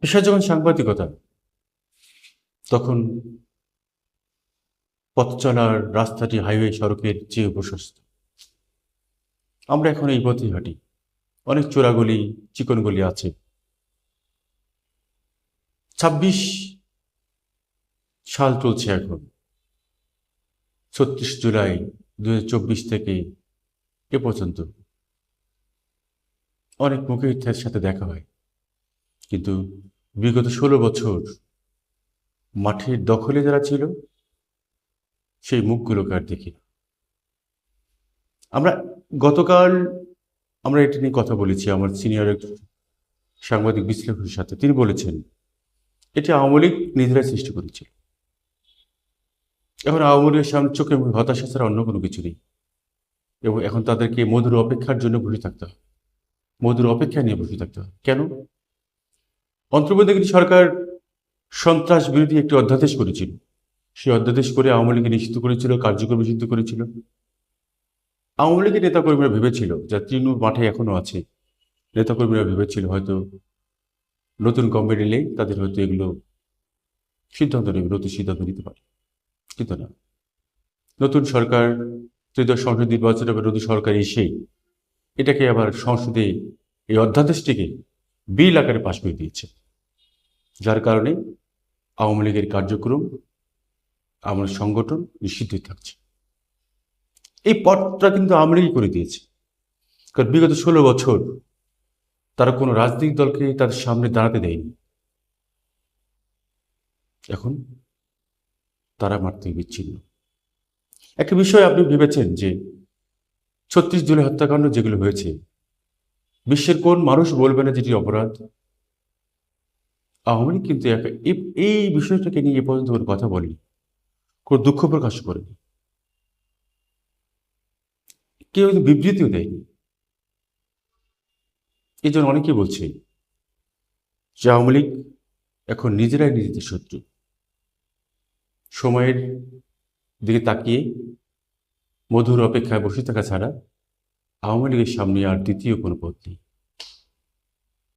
পেশা যখন সাংবাদিকতা, তখন পথ চলার রাস্তাটি হাইওয়ে সড়কের চেয়ে প্রশস্ত। আমরা এখন এই পথেই হাঁটি। অনেক চোরাগলি, চিকন গলি আছে। ২৬ সাল চলছে এখন। ৩৬ জুলাই ২০২৪ থেকে এ পর্যন্ত অনেক মুখের সাথে দেখা হয়, কিন্তু বিগত ১৬ বছর মাঠের দখলে যারা ছিল সেই মুখগুলোকে আর দেখি না। আমরা গতকাল আমরা এটা নিয়ে কথা বলেছি আমার সিনিয়র এক সাংবাদিক বিশ্লেষকের সাথে। তিনি বলেছেন এটি আওয়ামী লীগ নিজেরাই সৃষ্টি করেছিল। এখন আওয়ামী লীগের সামনে চোখে মুখে হতাশা ছাড়া অন্য কোনো কিছু নেই, এবং এখন তাদেরকে মধুর অপেক্ষার জন্য বসে থাকতে হবে, মধুর অপেক্ষা নিয়ে বসে থাকতে হবে। কেন? অন্তর্বর্তীকালীন সরকার সন্ত্রাস বিরোধী একটি অধ্যাদেশ করেছিল। সেই অধ্যাদেশ করে আওয়ামী লীগকে নিষিদ্ধ করেছিল, কার্যক্রম নিষিদ্ধ করেছিল। আওয়ামী লীগের নেতাকর্মীরা ভেবেছিল, যা তৃণমূল মাঠে এখনো আছে, নেতাকর্মীরা ভেবেছিল হয়তো নতুন গভর্নমেন্ট এলেই তাদের হয়তো এগুলো সিদ্ধান্ত নেবে, নতুন সিদ্ধান্ত নিতে পারে। কিন্তু না, নতুন সরকার, ত্রয়োদশ সংসদ নির্বাচন হবে, নতুন সরকার এসেই এটাকে আবার সংসদে এই অধ্যাদেশটিকে বিল আকারে পাশ করে দিয়েছে, যার কারণে আওয়ামী লীগের কার্যক্রম, আমার সংগঠন নিষিদ্ধই থাকছে। এই পথটা কিন্তু আওয়ামী লীগই করে দিয়েছে, কারণ বিগত ১৬ বছর তারা কোনো রাজনৈতিক দলকে তাদের সামনে দাঁড়াতে দেয়নি। এখন তারা মাঠ থেকে বিচ্ছিন্ন। একটা বিষয় আপনি ভেবেছেন যে ৩৬ জুলাই হত্যাকাণ্ড যেগুলো হয়েছে, বিশ্বের কোন মানুষ বলবে না যেটি অপরাধ? আওয়ামী লীগ কিন্তু এই বিষয়টাকে নিয়ে এ পর্যন্ত কোনো কথা বলেনি, কোনো দুঃখ প্রকাশ করেনি, কেউ কিন্তু বিবৃতিও দেয়নি। এই জন্য অনেকেই বলছে যে আওয়ামী লীগ এখন নিজেরাই নিজেদের শত্রু। সময়ের দিকে তাকিয়ে মধুর অপেক্ষায় বসে থাকা ছাড়া আওয়ামী লীগের সামনে আর দ্বিতীয় কোনো পথ নেই।